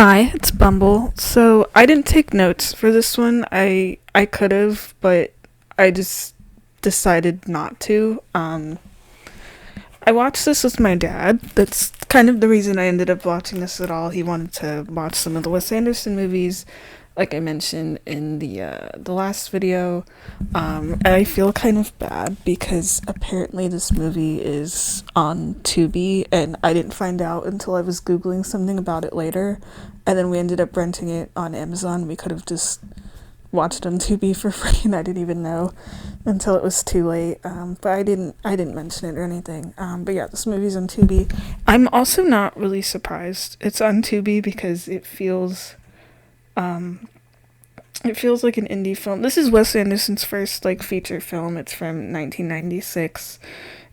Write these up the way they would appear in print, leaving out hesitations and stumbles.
Hi, it's Bumble. So I didn't take notes for this one. I could have, but I just decided not to. I watched this with my dad. That's kind of the reason I ended up watching this at all. He wanted to watch some of the Wes Anderson movies, like I mentioned in the last video. And I feel kind of bad because apparently this movie is on Tubi, and I didn't find out until I was googling something about it later, and then we ended up renting it on Amazon. We could have just watched on Tubi for free, and I didn't even know until it was too late. But I didn't mention it or anything. But yeah, this movie's on Tubi. I'm also not really surprised it's on Tubi because um it feels like an indie film. This is Wes Anderson's first like feature film. It's from 1996.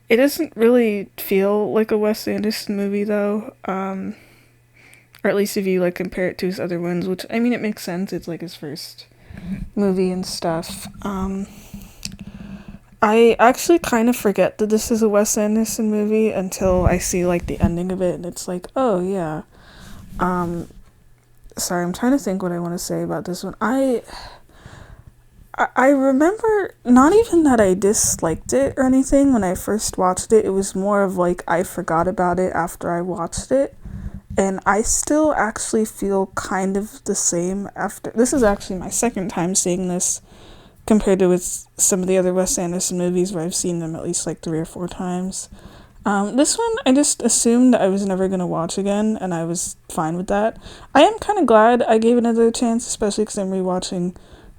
It doesn't really feel like a Wes Anderson movie though. Or at least if you like compare it to his other ones, which I mean it makes sense. It's like his first movie and stuff. I actually kind of forget that this is a Wes Anderson movie until I see like the ending of it, and it's like, oh yeah. Um, Sorry, I'm trying to think what I want to say about this one. I remember not even that I disliked it or anything when I first watched it. It was more of like I forgot about it after I watched it. And I still actually feel kind of the same after. This is actually my second time seeing this compared to with some of the other Wes Anderson movies where I've seen them at least like 3 or 4 times. This one, I just assumed I was never going to watch again, and I was fine with that. I am kind of glad I gave it another chance, especially because I'm rewatching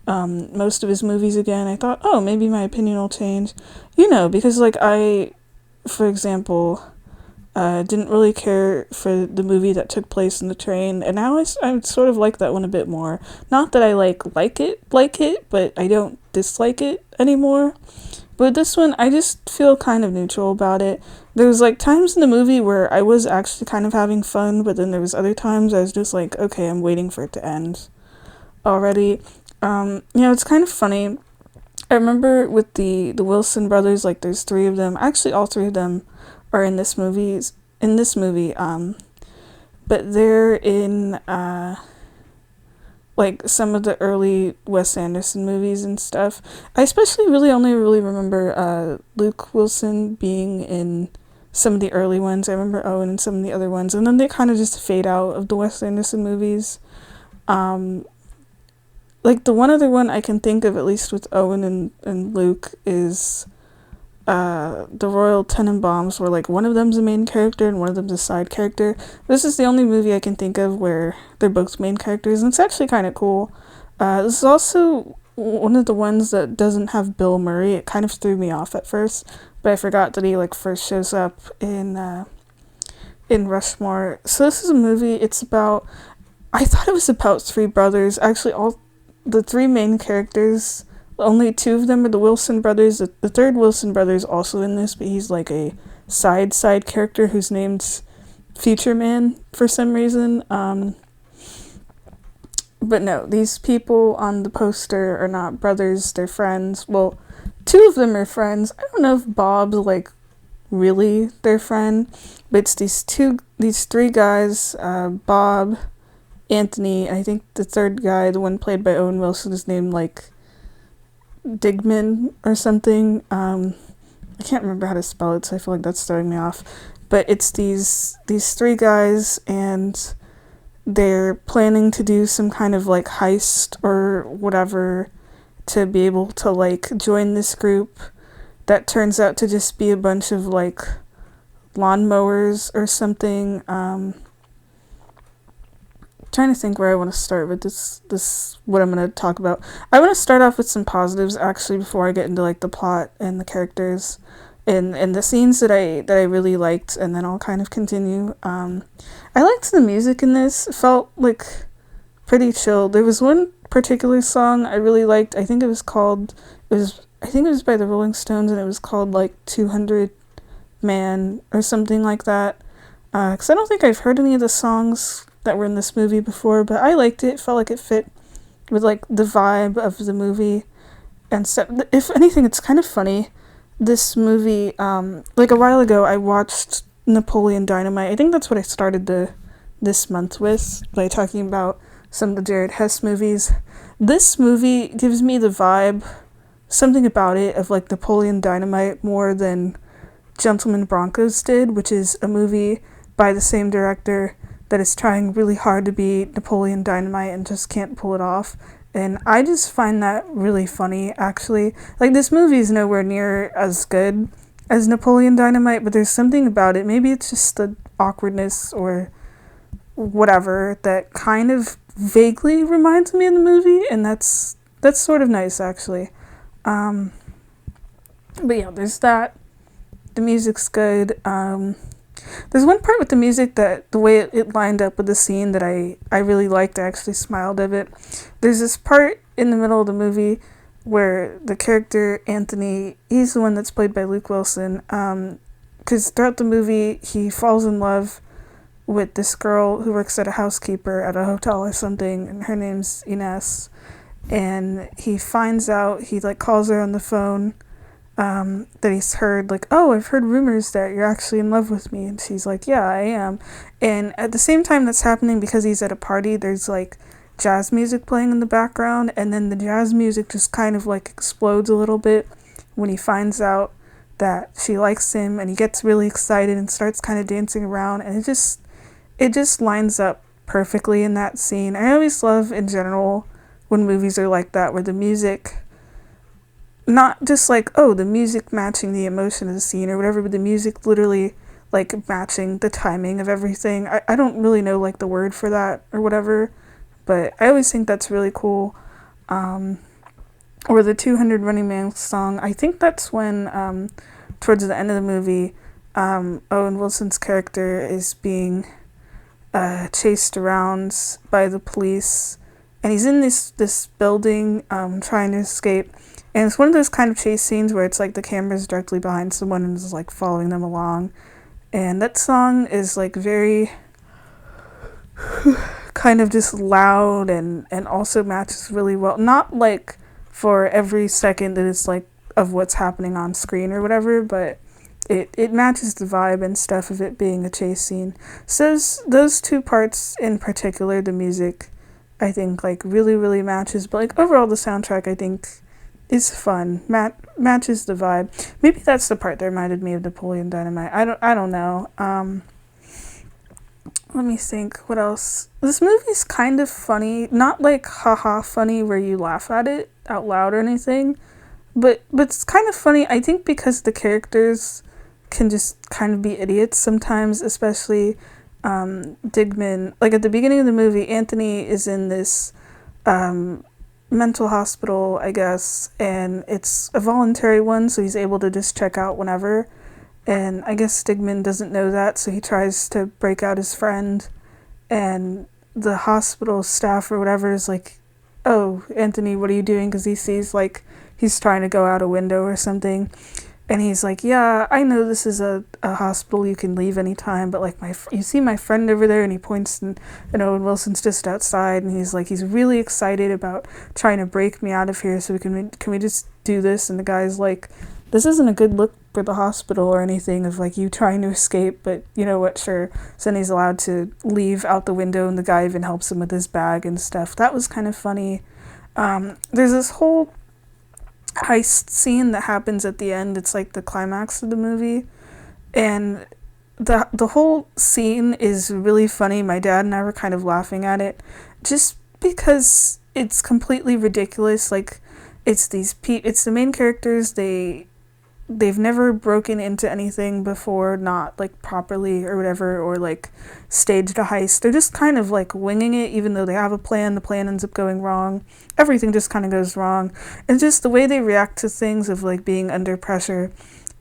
most of his movies again. I thought, oh, maybe my opinion will change. Because, like, for example, didn't really care for the movie that took place in the train, and now I sort of like that one a bit more. Not that I like it, but I don't dislike it anymore. But this one, I just feel kind of neutral about it. There was like times in the movie where I was actually kind of having fun, but then there was other times I was just like, okay, I'm waiting for it to end already. It's kind of funny. I remember with the Wilson brothers, like there's three of them. Actually, all three of them are in this movie. But they're in like some of the early Wes Anderson movies and stuff. I especially only really remember Luke Wilson being in some of the early ones. I remember Owen in some of the other ones, and then they kind of just fade out of the Wes Anderson movies. Like the one other one I can think of, at least with Owen and Luke, is the Royal Tenenbaums, where like one of them's a main character and one of them's a side character. This is the only movie I can think of where they're both main characters, and it's actually kind of cool. This is also one of the ones that doesn't have Bill Murray. It kind of threw me off at first, but I forgot that he like first shows up in Rushmore. So this is a movie. It's about. I thought it was about three brothers. Actually, all the three main characters. Only two of them are the Wilson brothers. The third Wilson brother is also in this, but he's like a side character whose name's Future Man for some reason. But no, these people on the poster are not brothers, they're friends. Well, two of them are friends. I don't know if Bob's like really their friend, but it's these three guys, Bob, Anthony, I think the third guy, the one played by Owen Wilson, is named like Digman or something. I can't remember how to spell it, so I feel like that's throwing me off. But it's these three guys, and they're planning to do some kind of like heist or whatever to be able to like join this group that turns out to just be a bunch of like lawnmowers or something. Trying to think where I want to start with this what I'm going to talk about. I want to start off with some positives actually before I get into like the plot and the characters and the scenes that I really liked, and then I'll kind of continue. I liked the music in this. It felt like pretty chill. There was one particular song I really liked. I think it was by the Rolling Stones, and it was called like 200 Man or something like that. Because I don't think I've heard any of the songs that were in this movie before, but I liked it. It felt like it fit with like the vibe of the movie and stuff. If anything, it's kind of funny. This movie, like a while ago, I watched Napoleon Dynamite. I think that's what I started the this month with by talking about some of the Jared Hess movies. This movie gives me the vibe, something about it, of like Napoleon Dynamite more than Gentleman Broncos did, which is a movie by the same director that is trying really hard to be Napoleon Dynamite and just can't pull it off. And I just find that really funny, actually. Like, this movie is nowhere near as good as Napoleon Dynamite, but there's something about it. Maybe it's just the awkwardness or whatever that kind of vaguely reminds me of the movie, and that's sort of nice, actually. Um, but yeah, there's that. The music's good. There's one part with the music that the way it lined up with the scene that I really liked. I actually smiled at it. There's this part in the middle of the movie where the character Anthony, he's the one that's played by Luke Wilson, because throughout the movie he falls in love with this girl who works at a housekeeper at a hotel or something, and her name's Ines. And he finds out, he like calls her on the phone, that he's heard, like, oh, I've heard rumors that you're actually in love with me. And she's like, yeah, I am. And at the same time that's happening, because he's at a party, there's like jazz music playing in the background, and then the jazz music just kind of like explodes a little bit when he finds out that she likes him, and he gets really excited and starts kind of dancing around, and it just lines up perfectly in that scene. I always love in general when movies are like that, where the music, not just like, oh, the music matching the emotion of the scene or whatever, but the music literally like matching the timing of everything. I don't really know like the word for that or whatever, but I always think that's really cool. Or the 200 Running Man song, I think that's when, towards the end of the movie, Owen Wilson's character is being chased around by the police, and he's in this building trying to escape. And it's one of those kind of chase scenes where it's like the camera's directly behind someone and is like following them along. And that song is like very kind of just loud and also matches really well. Not like for every second that it's like of what's happening on screen or whatever, but it matches the vibe and stuff of it being a chase scene. So those two parts in particular, the music, I think like really, really matches. But like overall the soundtrack, I think, is fun. Matches the vibe. Maybe that's the part that reminded me of Napoleon Dynamite. I don't know. Let me think. What else? This movie's kind of funny. Not like haha funny where you laugh at it out loud or anything, but it's kind of funny. I think because the characters can just kind of be idiots sometimes, especially Digman. Like at the beginning of the movie, Anthony is in this mental hospital, I guess, and it's a voluntary one, so he's able to just check out whenever. And I guess Stigman doesn't know that, so he tries to break out his friend, and the hospital staff or whatever is like, oh, Anthony, what are you doing? Because he sees like he's trying to go out a window or something. And he's like, yeah, I know this is a hospital, you can leave anytime, but like you see my friend over there, and he points, and Owen Wilson's just outside, and he's like, he's really excited about trying to break me out of here, so can we just do this? And the guy's like, this isn't a good look for the hospital or anything of like you trying to escape, but you know what, sure. So then he's allowed to leave out the window, and the guy even helps him with his bag and stuff. That was kind of funny. There's this whole heist scene that happens at the end. It's like the climax of the movie, and the whole scene is really funny. My dad and I were kind of laughing at it just because it's completely ridiculous. Like it's it's the main characters, they've never broken into anything before, not like properly or whatever, or like staged a heist. They're just kind of like winging it, even though they have a plan. The plan ends up going wrong. Everything just kind of goes wrong. And just the way they react to things of like being under pressure,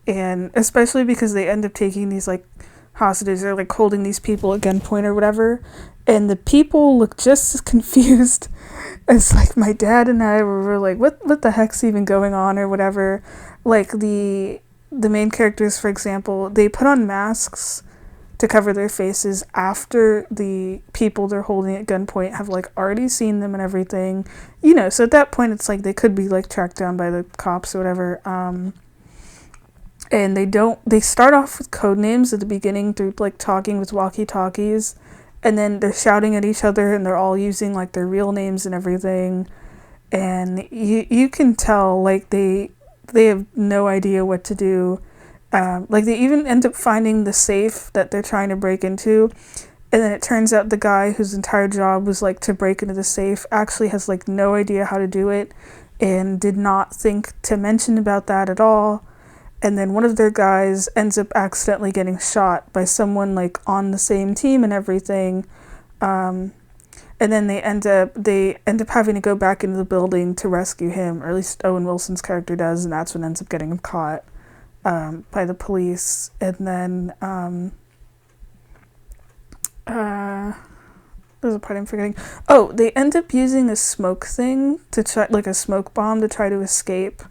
and especially because they end up taking these like hostages, or like holding these people at gunpoint or whatever, and the people look just as confused as like my dad and I were like, what the heck's even going on or whatever. Like the main characters, for example, they put on masks to cover their faces after the people they're holding at gunpoint have like already seen them and everything, you know. So at that point it's like they could be like tracked down by the cops or whatever. And they start off with code names at the beginning through like talking with walkie-talkies, and then they're shouting at each other, and they're all using like their real names and everything, and you can tell like they have no idea what to do. Like they even end up finding the safe that they're trying to break into, and then it turns out the guy whose entire job was like to break into the safe actually has like no idea how to do it, and did not think to mention about that at all. And then one of their guys ends up accidentally getting shot by someone like on the same team and everything. And then they end up having to go back into the building to rescue him, or at least Owen Wilson's character does, and that's what ends up getting him caught by the police. And then there's a part I'm forgetting. Oh, they end up using a smoke thing to try, like a smoke bomb, to try to escape.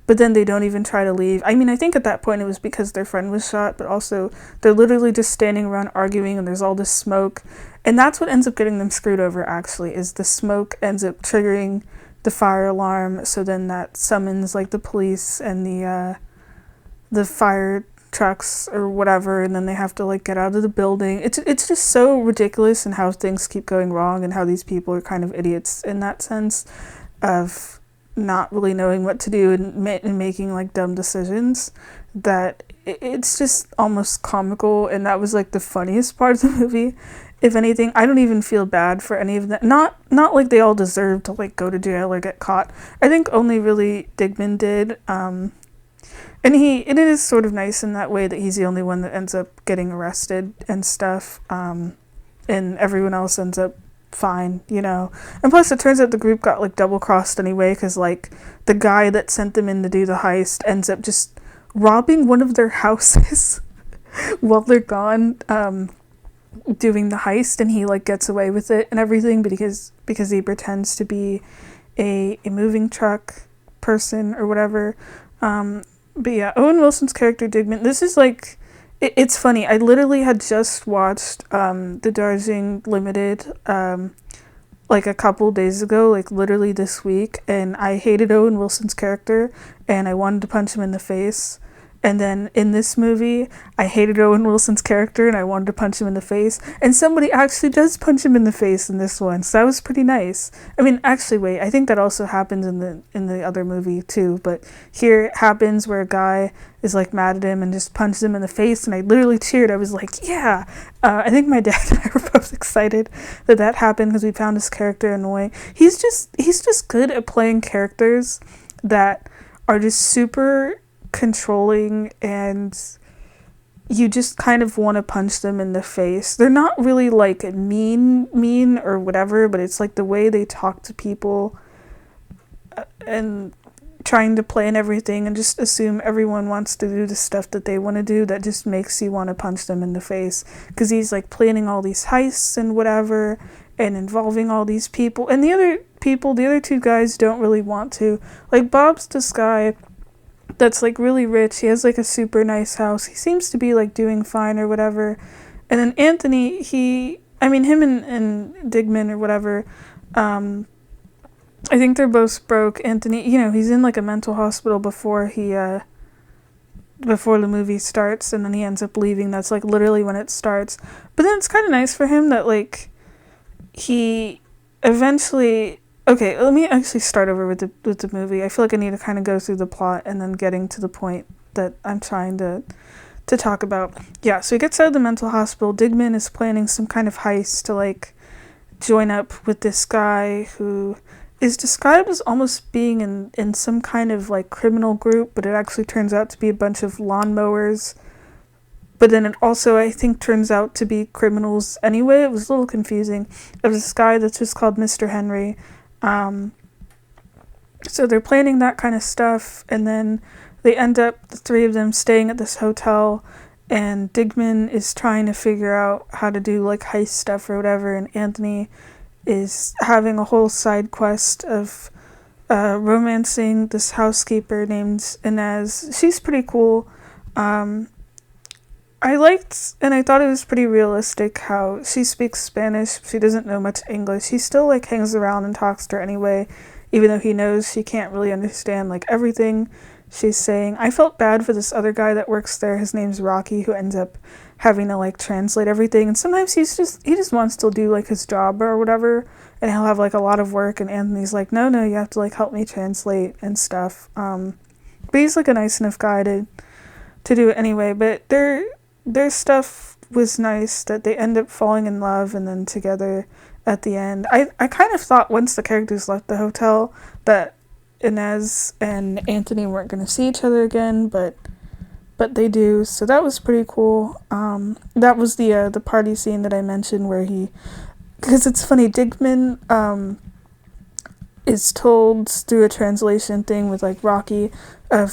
But then they don't even try to leave. I mean, I think at that point it was because their friend was shot, but also they're literally just standing around arguing, and there's all this smoke. And that's what ends up getting them screwed over, actually, is the smoke ends up triggering the fire alarm. So then that summons like the police and the fire trucks or whatever, and then they have to like get out of the building. It's just so ridiculous, and how things keep going wrong, and how these people are kind of idiots in that sense of not really knowing what to do, and making like dumb decisions, that it's just almost comical. And that was like the funniest part of the movie. If anything, I don't even feel bad for any of them. Not like they all deserve to like go to jail or get caught. I think only really Digman did. And it is sort of nice in that way that he's the only one that ends up getting arrested and stuff. And everyone else ends up fine, you know. And plus it turns out the group got like double crossed anyway, because like the guy that sent them in to do the heist ends up just robbing one of their houses while they're gone doing the heist, and he like gets away with it and everything because he pretends to be a moving truck person or whatever. But yeah, Owen Wilson's character Digman, this is like, it's funny. I literally had just watched the Darjeeling Limited like a couple days ago, like literally this week, and I hated Owen Wilson's character, and I wanted to punch him in the face. And then in this movie, I hated Owen Wilson's character, and I wanted to punch him in the face. And somebody actually does punch him in the face in this one, so that was pretty nice. I mean, actually, wait, I think that also happens in the other movie too. But here it happens where a guy is like mad at him and just punches him in the face, and I literally cheered. I was like, yeah. I think my dad and I were both excited that happened, because we found his character annoying. He's just good at playing characters that are just super controlling, and you just kind of want to punch them in the face. They're not really like mean or whatever, but it's like the way they talk to people, and trying to plan everything and just assume everyone wants to do the stuff that they want to do, that just makes you want to punch them in the face, because he's like planning all these heists and whatever, and involving all these people, and the other two guys don't really want to. Like Bob's this guy that's like really rich. He has like a super nice house. He seems to be like doing fine or whatever. And then Anthony, him and Digman or whatever, I think they're both broke. Anthony, you know, he's in like a mental hospital before the movie starts, and then he ends up leaving. That's like literally when it starts. But then it's kind of nice for him that like he eventually. Okay, let me actually start over with the movie. I feel like I need to kind of go through the plot and then getting to the point that I'm trying to talk about. Yeah, so he gets out of the mental hospital. Digman is planning some kind of heist to like join up with this guy who is described as almost being in some kind of like criminal group, but it actually turns out to be a bunch of lawnmowers. But then it also, I think, turns out to be criminals anyway. It was a little confusing. There's this guy that's just called Mr. Henry. So they're planning that kind of stuff, and then they end up, the three of them, staying at this hotel, and Digman is trying to figure out how to do like heist stuff or whatever, and Anthony is having a whole side quest of romancing this housekeeper named Inez. She's pretty cool. I liked, and I thought it was pretty realistic how she speaks Spanish. She doesn't know much English. He still like hangs around and talks to her anyway, even though he knows she can't really understand like everything. she's saying, I felt bad for this other guy that works there. His name's Rocky, who ends up having to like translate everything. And sometimes he just wants to do like his job or whatever, and he'll have like a lot of work. And Anthony's like, no, you have to like help me translate and stuff. But he's like a nice enough guy to do it anyway. But their stuff was nice that they end up falling in love and then together at the end. I kind of thought once the characters left the hotel that Inez and Anthony weren't going to see each other again, but they do, so that was pretty cool. That was the party scene that I mentioned where because it's funny, Digman is told through a translation thing with like Rocky and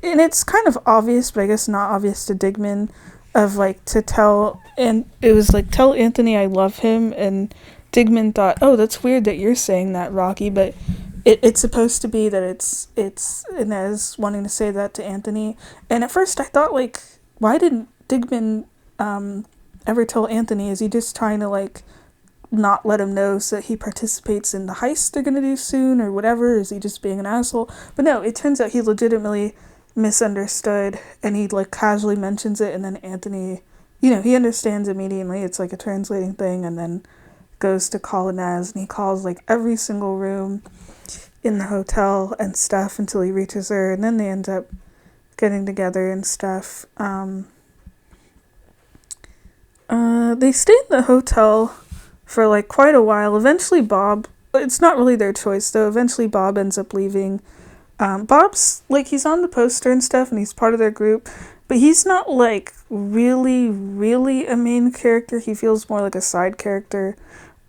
it's kind of obvious, but I guess not obvious to Digman, of like to tell, and it was like, tell Anthony I love him, and Digman thought, oh, that's weird that you're saying that, Rocky, but it's supposed to be that it's Inez wanting to say that to Anthony. And at first I thought, like, why didn't Digman ever tell Anthony? Is he just trying to like not let him know so that he participates in the heist they're gonna do soon or whatever? Is he just being an asshole? But no, it turns out he legitimately misunderstood, and he like casually mentions it, and then Anthony, he understands immediately. It's like a translating thing, and then goes to call Inez, and he calls like every single room in the hotel and stuff until he reaches her, and then they end up getting together and stuff. They stay in the hotel for like quite a while. Eventually Bob, it's not really their choice though, eventually Bob ends up leaving. Bob's like, he's on the poster and stuff, and he's part of their group, but he's not like really, really a main character. He feels more like a side character.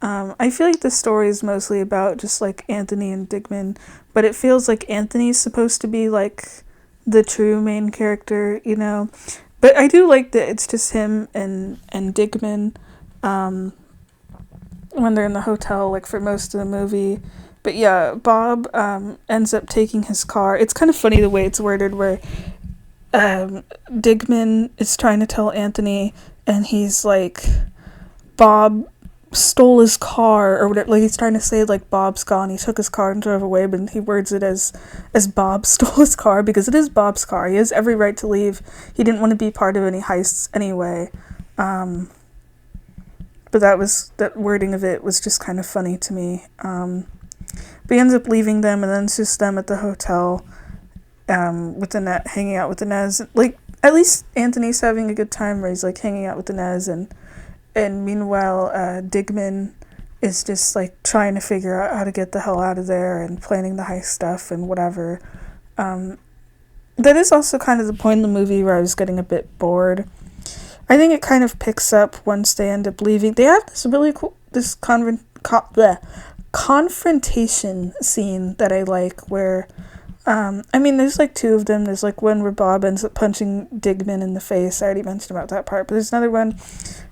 I feel like the story is mostly about just like Anthony and Digman, but it feels like Anthony's supposed to be like the true main character, But I do like that it's just him and Digman when they're in the hotel, like for most of the movie. But yeah, Bob ends up taking his car. It's kind of funny the way it's worded, where Digman is trying to tell Anthony, and he's like, Bob stole his car or whatever. Like, he's trying to say like Bob's gone, he took his car and drove away, but he words it as Bob stole his car, because it is Bob's car. He has every right to leave. He didn't want to be part of any heists anyway. But that wording of it was just kind of funny to me. But he ends up leaving them, and then it's just them at the hotel with hanging out with Inez. Like, at least Anthony's having a good time where he's like hanging out with Inez, and meanwhile, Digman is just like trying to figure out how to get the hell out of there and planning the heist stuff and whatever. That is also kind of the point in the movie where I was getting a bit bored. I think it kind of picks up once they end up leaving. They have this really cool, confrontation scene that I like, where there's like two of them. There's like one where Bob ends up punching Digman in the face. I already mentioned about that part, but there's another one,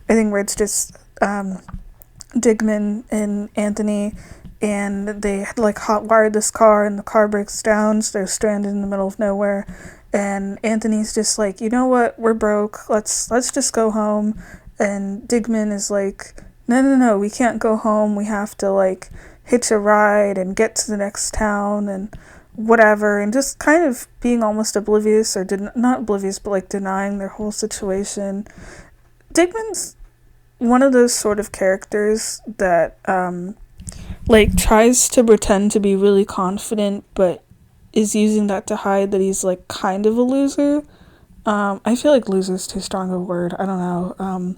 I think, where it's just Digman and Anthony, and they had like hot-wired this car, and the car breaks down, so they're stranded in the middle of nowhere, and Anthony's just like, you know what, we're broke, let's just go home, and Digman is like, no, we can't go home, we have to like hitch a ride and get to the next town and whatever, and just kind of being almost oblivious, or not oblivious, but like denying their whole situation. Digman's one of those sort of characters that like tries to pretend to be really confident, but is using that to hide that he's like kind of a loser. I feel like loser is too strong a word, I don't know.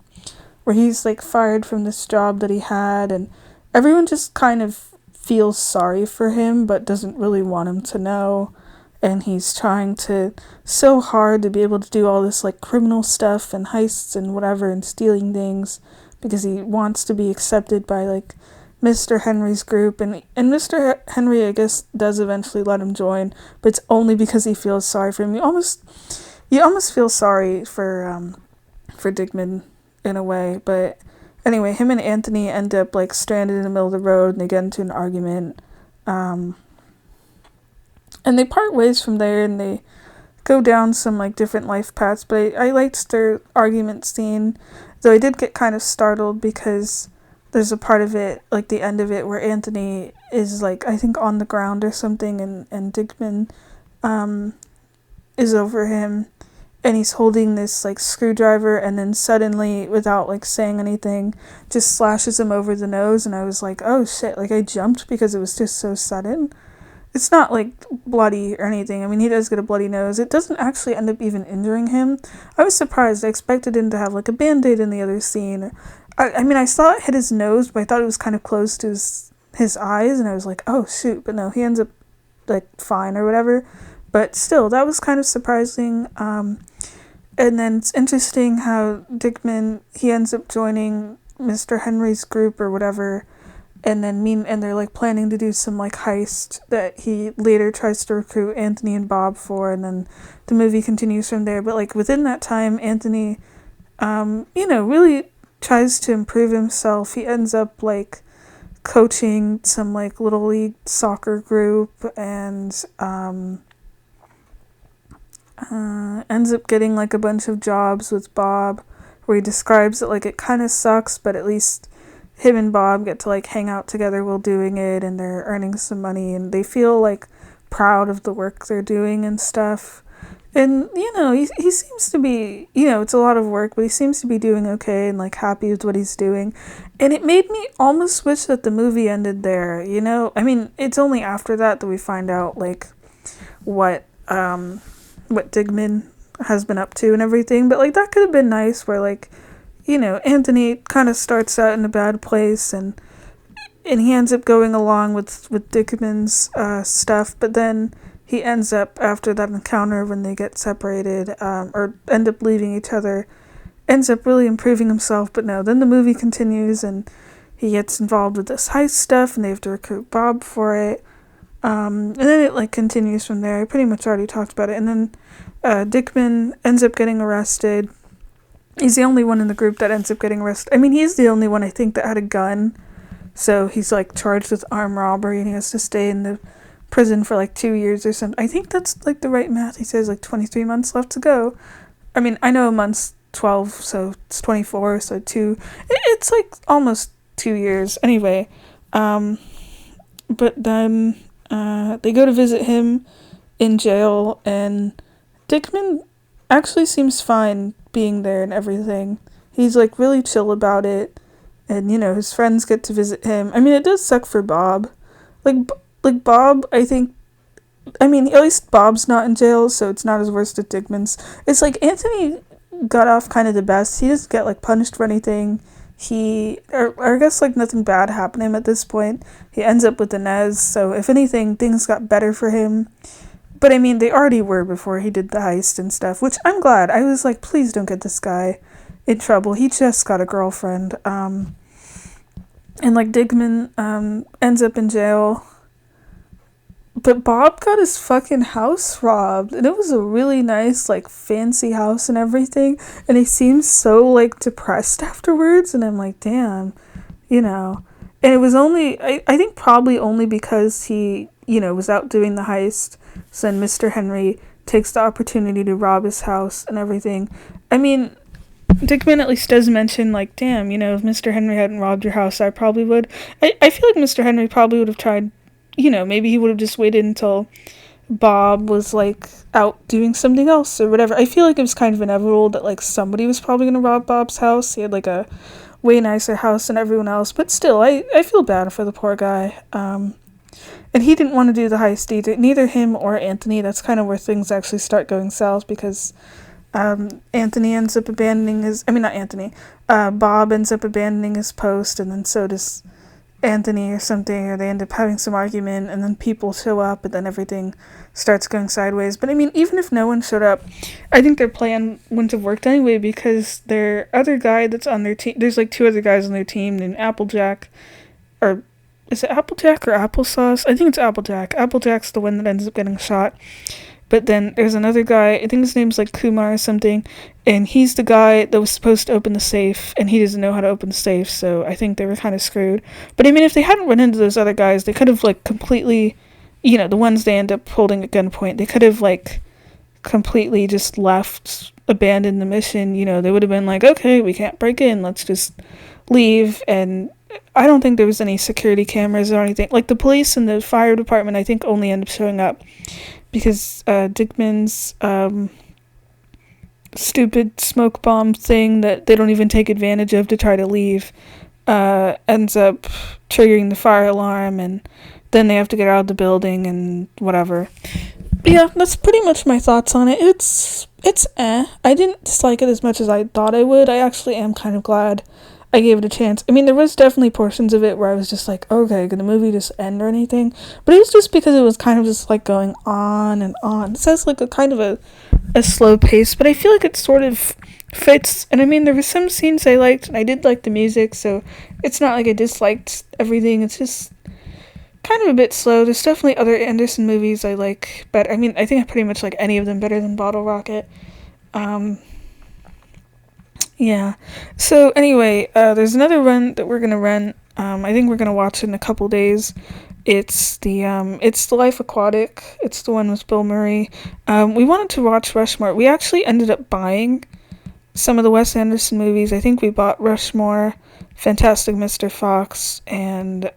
Where he's like fired from this job that he had, and everyone just kind of feels sorry for him but doesn't really want him to know, and he's trying so hard to be able to do all this like criminal stuff and heists and whatever and stealing things because he wants to be accepted by like Mr. Henry's group, and Mr. Henry, I guess, does eventually let him join, but it's only because he feels sorry for him. You almost feel sorry for Digman in a way. But anyway, him and Anthony end up like stranded in the middle of the road, and they get into an argument, and they part ways from there, and they go down some like different life paths. But I liked their argument scene, though I did get kind of startled because there's a part of it, like the end of it, where Anthony is like, I think on the ground or something, and Digman is over him, and he's holding this like screwdriver, and then suddenly, without like saying anything, just slashes him over the nose. And I was like, oh shit, like I jumped because it was just so sudden. It's not like bloody or anything. I mean, he does get a bloody nose. It doesn't actually end up even injuring him. I was surprised. I expected him to have like a band-aid in the other scene. I mean, I saw it hit his nose, but I thought it was kind of close to his eyes, and I was like, oh shoot, but no, he ends up like fine or whatever. But still, that was kind of surprising. And then it's interesting how Dickman, he ends up joining Mr. Henry's group or whatever, and they're like planning to do some like heist that he later tries to recruit Anthony and Bob for, and then the movie continues from there. But like within that time, Anthony, really tries to improve himself. He ends up like coaching some like little league soccer group, and ends up getting like a bunch of jobs with Bob, where he describes it like it kind of sucks, but at least him and Bob get to like hang out together while doing it, and they're earning some money, and they feel like proud of the work they're doing and stuff. And he seems to be, it's a lot of work, but he seems to be doing okay and like happy with what he's doing. And it made me almost wish that the movie ended there. I mean, it's only after that we find out like what Digman has been up to and everything, but like that could have been nice, where like Anthony kind of starts out in a bad place, and he ends up going along with Dickman's stuff, but then he ends up, after that encounter when they get separated, or end up leaving each other, ends up really improving himself. But no, then the movie continues, and he gets involved with this heist stuff, and they have to recruit Bob for it. And then it like continues from there. I pretty much already talked about it. And then Dickman ends up getting arrested. He's the only one in the group that ends up getting arrested. I mean, he's the only one, I think, that had a gun. So he's like charged with armed robbery, and he has to stay in the prison for like 2 years or something. I think that's like the right math. He says like 23 months left to go. I mean, I know a month's 12, so it's 24, so it's like almost 2 years. Anyway, but then they go to visit him in jail, and Dickman actually seems fine being there and everything. He's like really chill about it, and his friends get to visit him. I mean, it does suck for Bob. Like Bob, I think, I mean, at least Bob's not in jail, so it's not as worse as Dickman's. It's like Anthony got off kind of the best. He doesn't get like punished for anything. Or I guess like nothing bad happened to him at this point. He ends up with Inez, so if anything, things got better for him. But I mean, they already were before he did the heist and stuff, which I'm glad. I was like, please don't get this guy in trouble. He just got a girlfriend. And like Dickman ends up in jail. But Bob got his fucking house robbed, and it was a really nice, like, fancy house and everything, and he seems so, like, depressed afterwards, and I'm like, damn, and it was only, I think probably only because he, was out doing the heist, so then Mr. Henry takes the opportunity to rob his house and everything. I mean, Dickman at least does mention, like, damn, if Mr. Henry hadn't robbed your house, I probably would. I feel like Mr. Henry probably would have tried, maybe he would have just waited until Bob was, like, out doing something else or whatever. I feel like it was kind of inevitable that, like, somebody was probably going to rob Bob's house. He had, like, a way nicer house than everyone else. But still, I feel bad for the poor guy. And he didn't want to do the heist either. Neither him or Anthony. That's kind of where things actually start going south, because Anthony ends up abandoning Bob ends up abandoning his post, and then so does Anthony or something, or they end up having some argument, and then people show up, and then everything starts going sideways. But I mean, even if no one showed up, I think their plan wouldn't have worked anyway, because their other guy that's on their team, there's like 2 other guys on their team named Applejack, or is it Applejack or Applesauce? I think it's Applejack. Applejack's the one that ends up getting shot. But then there's another guy, I think his name's like Kumar or something, and he's the guy that was supposed to open the safe, and he doesn't know how to open the safe, so I think they were kind of screwed. But I mean, if they hadn't run into those other guys, they could have like completely, the ones they end up holding at gunpoint, they could have like completely just left, abandoned the mission. They would have been like, okay, we can't break in, let's just leave. And I don't think there was any security cameras or anything. Like the police and the fire department, I think, only end up showing up because Dickman's stupid smoke bomb thing that they don't even take advantage of to try to leave ends up triggering the fire alarm, and then they have to get out of the building and whatever. But yeah, that's pretty much my thoughts on it. It's I didn't dislike it as much as I thought I would. I actually am kind of glad I gave it a chance. I mean, there was definitely portions of it where I was just like, okay, could the movie just end or anything? But it was just because it was kind of just like going on and on. It says like a kind of a slow pace, but I feel like it sort of fits. And I mean, there were some scenes I liked, and I did like the music, so it's not like I disliked everything. It's just kind of a bit slow. There's definitely other Anderson movies I like better. I mean, I think I pretty much like any of them better than Bottle Rocket. Yeah. So anyway, there's another run that we're gonna run. I think we're gonna watch it in a couple days. It's the Life Aquatic. It's the one with Bill Murray. We wanted to watch Rushmore. We actually ended up buying some of the Wes Anderson movies. I think we bought Rushmore, Fantastic Mr. Fox, and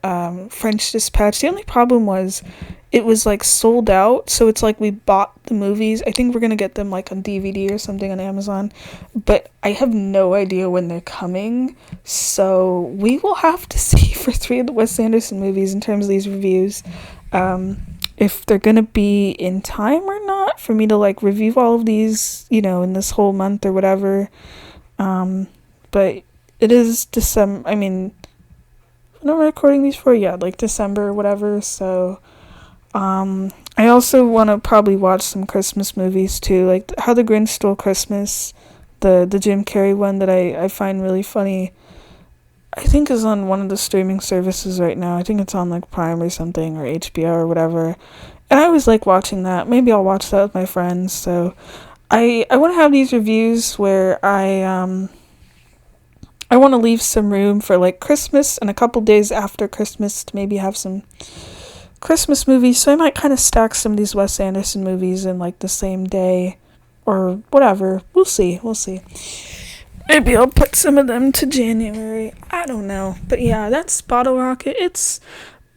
French Dispatch. The only problem was it was like sold out, so it's like we bought the movies. I think we're gonna get them like on DVD or something on Amazon, but I have no idea when they're coming, so we will have to see for 3 of the Wes Anderson movies in terms of these reviews, if they're gonna be in time or not for me to like review all of these, in this whole month or whatever. But it is December. I mean, when am I recording these for? Yeah, like December or whatever. So, I also want to probably watch some Christmas movies too, like How the Grinch Stole Christmas, the Jim Carrey one that I find really funny. I think is on one of the streaming services right now. I think it's on like Prime or something, or HBO or whatever. And I always like watching that. Maybe I'll watch that with my friends. So I want to have these reviews where I want to leave some room for like Christmas and a couple days after Christmas to maybe have some Christmas movies. So I might kind of stack some of these Wes Anderson movies in like the same day or whatever. We'll see. Maybe I'll put some of them to January. I don't know. But yeah, that's Bottle Rocket. It's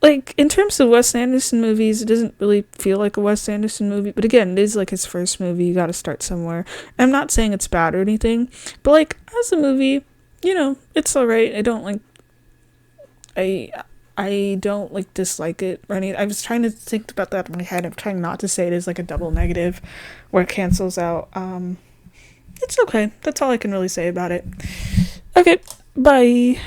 like, in terms of Wes Anderson movies, it doesn't really feel like a Wes Anderson movie. But again, it is like his first movie. You gotta start somewhere. And I'm not saying it's bad or anything. But like, as a movie, it's alright. I don't like dislike it or anything. I was trying to think about that in my head. I'm trying not to say it as like a double negative where it cancels out. It's okay. That's all I can really say about it. Okay, bye.